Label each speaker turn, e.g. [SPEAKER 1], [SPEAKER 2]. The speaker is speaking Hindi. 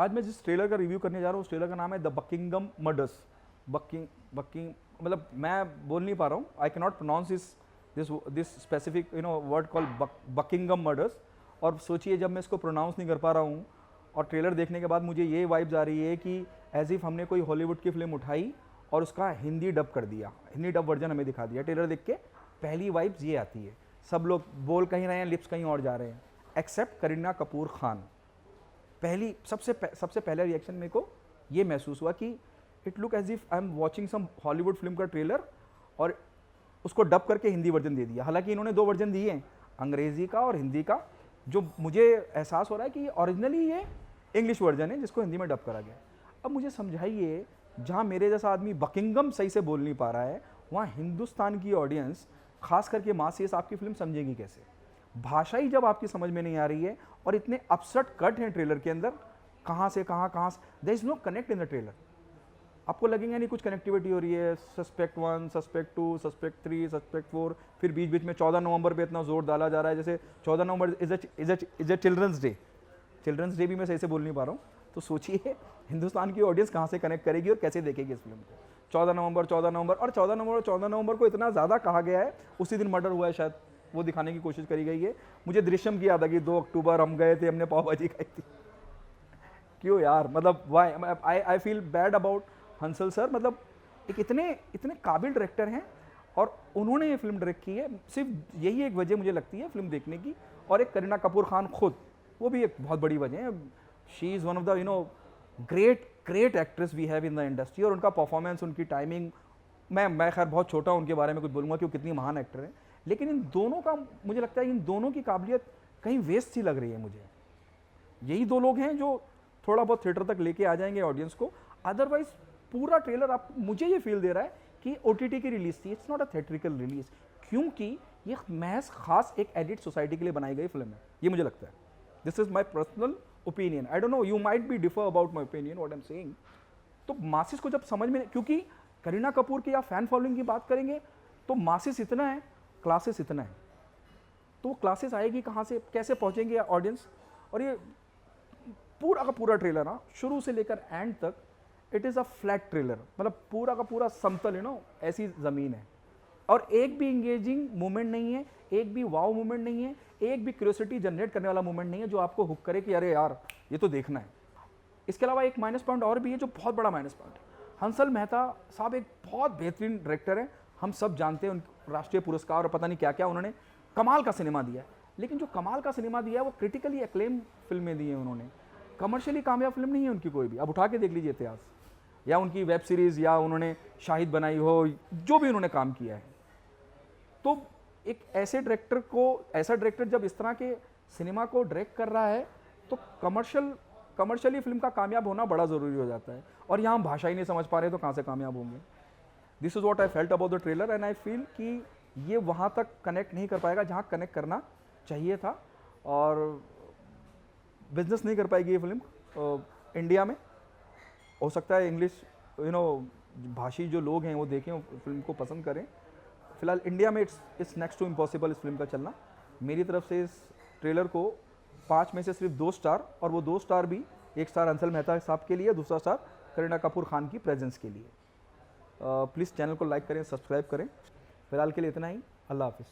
[SPEAKER 1] आज मैं जिस ट्रेलर का रिव्यू करने जा रहा हूँ उस ट्रेलर का नाम है द बकिंगम मर्डर्स। बकिंग मतलब मैं बोल नहीं पा रहा हूँ, I can not pronounce this specific word call Buckingham murders. और सोचिए जब मैं इसको प्रोनाउंस नहीं कर पा रहा हूँ और ट्रेलर देखने के बाद मुझे ये वाइब्स आ रही है कि एज इफ हमने कोई हॉलीवुड की फिल्म उठाई और उसका हिंदी डब कर दिया, हिंदी डब वर्जन हमें दिखा दिया। ट्रेलर देख के पहली वाइब्स ये आती है। सब लोग बोल कहीं रहे हैं, लिप्स कहीं और जा रहे हैं, एक्सेप्ट करीना कपूर खान। पहली सबसे पहला रिएक्शन मेरे को ये महसूस हुआ कि it look as if I am watching some Hollywood film का ट्रेलर और उसको डब करके हिंदी वर्जन दे दिया। हालांकि इन्होंने 2 वर्जन दिए हैं, अंग्रेजी का और हिंदी का। जो मुझे एहसास हो रहा है कि ओरिजिनली ये इंग्लिश वर्जन है जिसको हिंदी में डब करा गया। अब मुझे समझाइए, जहाँ मेरे जैसा आदमी बकिंगम सही से बोल नहीं पा रहा है, वहाँ हिंदुस्तान की ऑडियंस खास करके मासेस आपकी फिल्म समझेगी कैसे? भाषा ही जब आपकी समझ में नहीं आ रही है और इतने अपसेट कट हैं ट्रेलर के अंदर, कहाँ से there is no connect in the trailer. आपको लगेगा नहीं कुछ कनेक्टिविटी हो रही है, सस्पेक्ट 1, सस्पेक्ट 2, सस्पेक्ट 3, सस्पेक्ट 4, फिर बीच बीच में 14 नवंबर पे इतना जोर डाला जा रहा है जैसे 14 November is a children's day. Children's day भी मैं सही से बोल नहीं पा रहा हूँ। तो सोचिए हिंदुस्तान की ऑडियंस कहाँ से कनेक्ट करेगी और कैसे देखेगी इस फिल्म को। 14 नवंबर और 14 नवंबर को इतना ज़्यादा कहा गया है, उसी दिन मर्डर हुआ है शायद, वो दिखाने की कोशिश करी गई है। मुझे दृश्यम की याद आ गई, 2 अक्टूबर हम गए थे, हमने पाव भाजी खाई थी। क्यों यार, मतलब why I feel bad about Hansal sir. मतलब एक इतने काबिल डायरेक्टर हैं और उन्होंने ये फिल्म डायरेक्ट की है। सिर्फ यही एक वजह मुझे लगती है फिल्म देखने की। और एक करीना कपूर खान खुद, वो भी एक बहुत बड़ी वजह है। She is one of the great actress we have in the industry. और उनका परफॉर्मेंस, उनकी टाइमिंग, मैं खैर बहुत छोटा हूँ उनके बारे में कुछ बोलूँगा कि वो कितनी महान एक्टर है, लेकिन इन दोनों का मुझे लगता है इन दोनों की काबिलियत कहीं वेस्ट सी लग रही है मुझे। यही 2 लोग हैं जो थोड़ा बहुत थिएटर तक लेके आ जाएंगे ऑडियंस को। अदरवाइज पूरा ट्रेलर आप, मुझे ये फील दे रहा है कि OTT की रिलीज थी, it's not a theatrical release, क्योंकि ये महज खास एक एडिट सोसाइटी के लिए बनाई गई फिल्म है, ये मुझे लगता है। This is my personal opinion, I don't know, you might be differ about my opinion what I am saying. तो मासिस को जब समझ में, क्योंकि करीना कपूर की या फैन फॉलोइंग की बात करेंगे तो मासिस इतना है, क्लासेस इतना है, तो वो क्लासेस आएगी कहाँ से, कैसे पहुँचेंगे ऑडियंस? और ये पूरा का पूरा ट्रेलर ना शुरू से लेकर एंड तक it is a flat trailer, मतलब पूरा का पूरा समतल ऐसी ज़मीन है। और एक भी इंगेजिंग मोमेंट नहीं है, एक भी वाव मोमेंट नहीं है, एक भी क्यूरियोसिटी जनरेट करने वाला मोमेंट नहीं है जो आपको हुक करे कि अरे यार ये तो देखना है। इसके अलावा एक माइनस पॉइंट और भी है जो बहुत बड़ा माइनस पॉइंट है। हंसल मेहता साहब एक बहुत बेहतरीन डायरेक्टर है, हम सब जानते हैं, उन राष्ट्रीय पुरस्कार और पता नहीं क्या क्या उन्होंने कमाल का सिनेमा दिया है। लेकिन जो कमाल का सिनेमा दिया है वो क्रिटिकली एक्लेम फिल्में दी हैं उन्होंने, कमर्शियली कामयाब फिल्म नहीं है उनकी कोई भी। अब उठा के देख लीजिए इतिहास, या उनकी वेब सीरीज़, या उन्होंने शाहिद बनाई हो, जो भी उन्होंने काम किया है। तो एक ऐसे डायरेक्टर को, ऐसा डायरेक्टर जब इस तरह के सिनेमा को डायरेक्ट कर रहा है तो कमर्शियली फिल्म का कामयाब होना बड़ा ज़रूरी हो जाता है। और यहाँ हम भाषा ही नहीं समझ पा रहे तो कहाँ से कामयाब होंगे? This is what I felt about the trailer and I feel कि ये वहाँ तक कनेक्ट नहीं कर पाएगा जहाँ कनेक्ट करना चाहिए था, और बिजनेस नहीं कर पाएगी ये फिल्म इंडिया में। हो सकता है इंग्लिश भाषी जो लोग हैं वो देखें, फिल्म को पसंद करें। फिलहाल इंडिया में इट्स नेक्स्ट टू इम्पॉसिबल इस फिल्म का चलना। मेरी तरफ से इस ट्रेलर को 5 में से सिर्फ 2 स्टार, और वो 2 स्टार भी, 1 स्टार हंसल मेहता साहब के लिए, दूसरा स्टार करीना कपूर खान की प्रेजेंस के लिए। प्लीज़ चैनल को लाइक करें, सब्सक्राइब करें। फिलहाल के लिए इतना ही, अल्लाह हाफिज़।